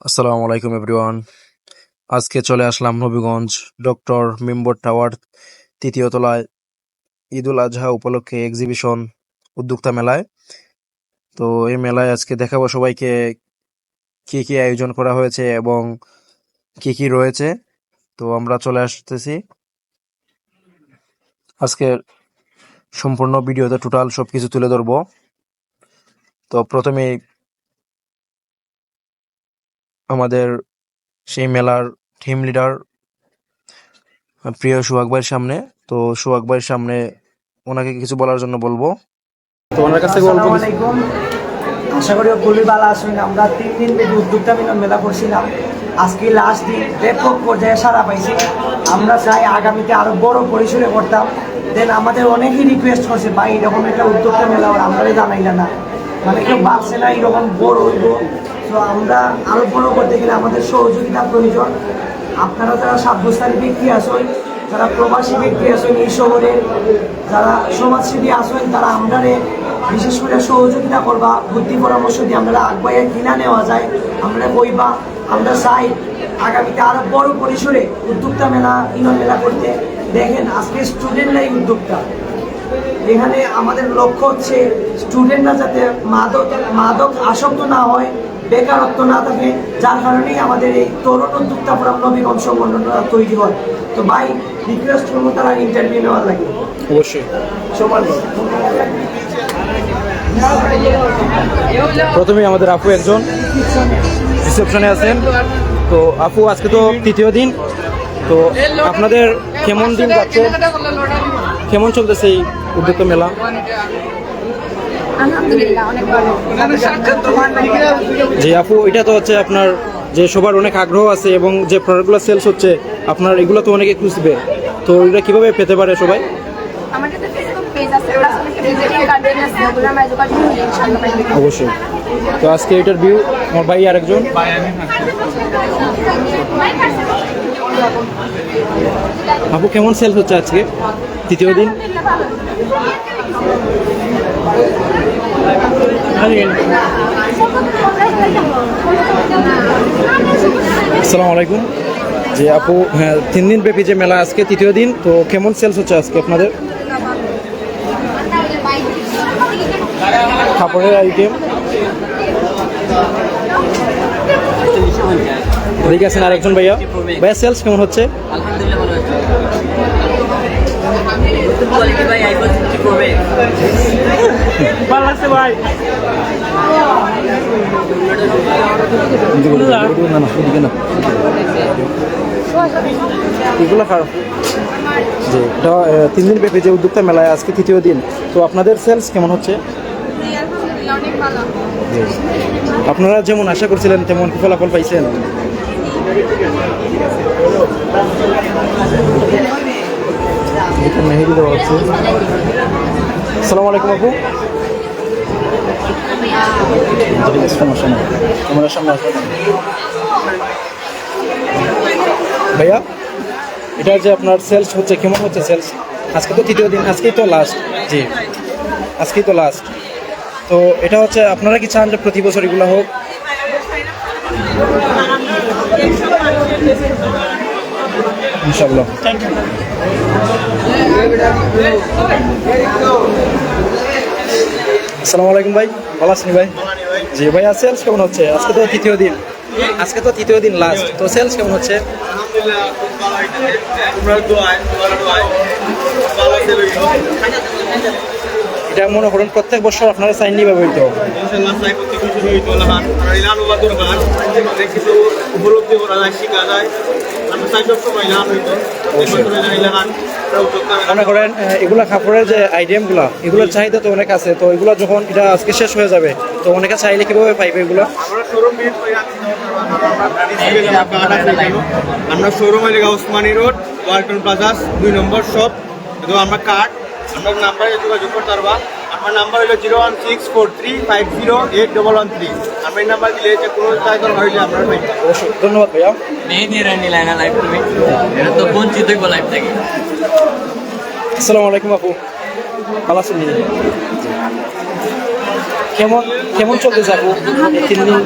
আসসালামু আলাইকুম এভরিওয়ান। আজকে চলে আসলাম নবীগঞ্জ ডক্টর মেম্বার টাওয়ার তৃতীয় তলায় ঈদুল আজহা উপলক্ষে এক্সিবিশন উদ্যোক্তা মেলায়। তো এই মেলায় আজকে দেখাবো সবাইকে কি কি আয়োজন করা হয়েছে এবং কি কি রয়েছে। তো আমরা চলে আসতেছি আজকের সম্পূর্ণ ভিডিওতে টোটাল সবকিছু তুলে ধরবো। তো প্রথমেই আমাদের সেই মেলার টিম লিডার প্রিয় সোহাগ ভাইয়ের সামনে, তো সোহাগ ভাইয়ের সামনে ওনাকে কিছু বলার জন্য বলবো। তো ওনার কাছ থেকে আসসালামু আলাইকুম। আশা করি খুবই ভালো আসুন। আমরা 3 দিন ব্যাপী উদ্যোক্তা মিলন মেলা করছিলাম, আজকে লাস্ট দিন ব্যাপক পর্যায়ে সারা পাইছি। আমরা চাই আগামীতে আরো বড় পরিসরে করতাম। দেন আমাদের অনেকেই রিকোয়েস্ট করছে, ভাই এরকম একটা উদ্যোক্তা মেলা আমরা জানাইলে না, মানে কেউ ভাবছে না এরকম বড় হইব। তো আমরা আরো বড় করতে গেলে আমাদের সহযোগিতা প্রয়োজন। আপনারা যারা সাব্যস্থানী ব্যক্তি আসেন, যারা প্রবাসী ব্যক্তি আসেন, এই শহরে যারা সমাজসেবী আসেন, তারা আমরা বিশেষ করে সহযোগিতা করবা, বুদ্ধি পরামর্শ দিয়ে আমরা আগুয়ে কিনা নেওয়া যায়। আমরা বইবা, আমরা চাই আগামীতে আরো বড় পরিসরে উদ্যোক্তা মেলা ইনন মেলা করতে। দেখেন আজকে স্টুডেন্টরাই উদ্যোক্তা। এখানে আমাদের লক্ষ্য হচ্ছে স্টুডেন্টরা যাতে মাদক আসক্ত না হয়, বেকারত্ব না থাকে, যার কারণেই আমাদের এই তরুণ উদ্যোক্তা ফোরাম নবীগঞ্জ সংগঠনটা তৈরি হয়। তো ভাই রিকোয়েস্ট করবো তারা ইন্টারভিউ নেওয়ার লাগে অবশ্যই। সমান। প্রথমে আমাদের আপু একজন রিসেপশনে আছেন। তো আপু, আজকে তো তৃতীয় দিন, তো আপনাদের কেমন দিন যাচ্ছে, কেমন চলতেছে এই উদ্যোক্তা মেলা? আলহামদুলিল্লাহ অনেক ভালো। জি আপু, এটা তো হচ্ছে আপনার যে সবার অনেক আগ্রহ আছে এবং যে প্রোডাক্টগুলো সেলস হচ্ছে আপনার, এগুলো তো অনেকে খুঁজবে, তো এটা কিভাবে পেতে পারে সবাই? আমাদের তো ফেসবুক পেজ আছে, প্লাস অনেক ভিজিটিং কার্ড আছে, ওগুলো আমরা যোগাযোগ করলে ইনশাআল্লাহ পাইবো। অবশ্যই। তো আজকে এটার ভিউ আমার ভাই আরেকজন। আপু, কেমন সেলস হচ্ছে আজকে তৃতীয় দিন? আসসালামু আলাইকুম। যে আপু, হ্যাঁ 3 দিন ব্যাপী যে মেলা, আজকে তৃতীয় দিন, তো কেমন সেলস হচ্ছে আজকে আপনাদের? কাপড়ের আইটেম দেখে আছেন আরেকজন ভাইয়া। ভাইয়া, সেলস কেমন হচ্ছে? আলহামদুলিল্লাহ ভালো হচ্ছে। কোয়ালিটি ভাই আইফোন 50 প্রো ম্যাক্স ভালো লাগছে ভাই। এগুলো খারাপ। যে এটা 3 দিন ব্যাপী যে উদ্যোক্তা মেলায় আজকে তৃতীয় দিন, তো আপনাদের সেলস কেমন হচ্ছে? অনেক ভালো। আপনারা যেমন আশা করছিলেন তেমন কি ফলাফল পাইছেন? মেহেদি দেওয়া হচ্ছে। আসসালামু আলাইকুম আপু। সমস্যা নেই, তোমার সামনে আসবে না। ভাইয়া, এটা যে আপনার সেলস হচ্ছে, কেমন হচ্ছে সেলস? আজকে তো তৃতীয় দিন, আজকেই তো লাস্ট। জি, আজকেই তো লাস্ট। তো এটা হচ্ছে, আপনারা কি চান যে প্রতি বছর এগুলো হোক? ইনশাআল্লাহ। আসসালামু আলাইকুম ভাই, ভালো আছেন ভাই? জি ভাইয়া, সেলস কেমন হচ্ছে? আজকে তো তৃতীয় দিন, আজকে তো তৃতীয় দিন লাস্ট, তো সেলস কেমন হচ্ছে? এটা মনে করেন প্রত্যেক বছর আপনারা সাইন নিয়ে ব্যবহৃত। উপলব্ধি করা যায়, শিখা যায়। আমরা চাই সবসময় লাভ হইতো, মনে করেন এগুলা কাপড়ের যে আইটেমগুলো, এগুলোর চাহিদা তো অনেক আছে, তো এগুলো যখন এটা আজকে শেষ হয়ে যাবে, তো অনেকে চাইলে কিভাবে পাইবে এগুলো? আমরা শোরুম এলাকা ওসমানী রোড, ওয়ালটন প্লাজা 2 নম্বর শপ। আমরা কার্ড, আমরা নাম্বারে যোগাযোগ করতে পারবা। আমার নাম্বার হলো 01643508113। আমি এই নাম্বার দিলে যে কোনো চাহিদা হইলে আপনারা পাইবেন। অবশ্যই, ধন্যবাদ ভাইয়া। মেহেদি রানি লাইনা লাইভ তুমি এটা তো বঞ্চিত হইব লাইভ থেকে। আসসালামু আলাইকুম আপু, ভালো আছেন? কেমন কেমন চলতেছে আপু 3 দিন?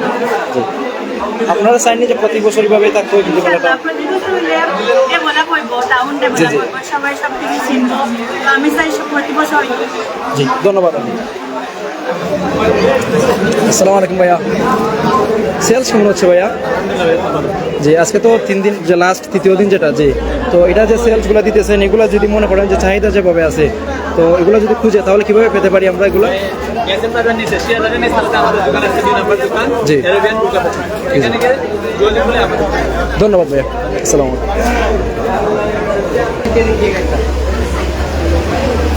আপনারা চাইনি যে প্রতি বছর এইভাবে থাকতে হবে কিন্তু মেলাটা? জি, জি। সবাই সব কিছু চিনবো আমি চাই সব প্রতি বছর জি, ধন্যবাদ। আসসালামু আলাইকুম ভাইয়া, সেলস কেমন হচ্ছে ভাইয়া? জি, আজকে তো 3 দিন, যে লাস্ট তৃতীয় দিন যেটা, জি, তো এটা যে সেলসগুলো দিতেছেন এগুলো যদি মনে করেন যে চাহিদা যেভাবে আছে, তো এগুলো যদি খুঁজে তাহলে কিভাবে পেতে পারি আমরা এগুলো? জি, ধন্যবাদ ভাইয়া, আসসালামু আলাইকুম।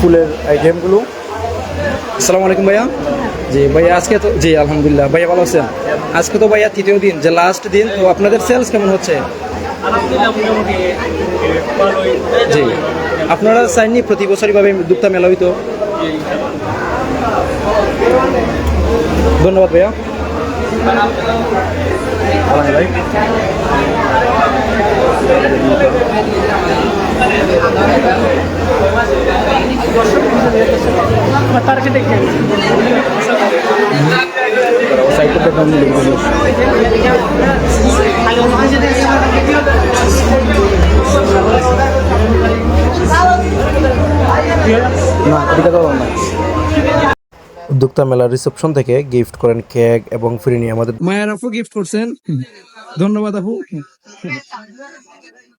ফুলের আইটেমগুলো। আসসালামু আলাইকুম ভাইয়া। জি ভাইয়া, আজকে তো, জি আলহামদুলিল্লাহ ভাইয়া, ভালো আছেন? আজকে তো ভাইয়া তৃতীয় দিন, যে লাস্ট দিন, তো আপনাদের সেলস কেমন হচ্ছে? জি, আপনারা চাইনি প্রতি বছরইভাবে উদ্যোক্তা মেলা হইতো? ধন্যবাদ ভাইয়া। ভাই উদ্যোক্তা মেলার রিসেপশন থেকে গিফট করেন কেক এবং ফ্রি নিয়ে আমাদের মায়ের আপু গিফট করছেন, ধন্যবাদ আপু।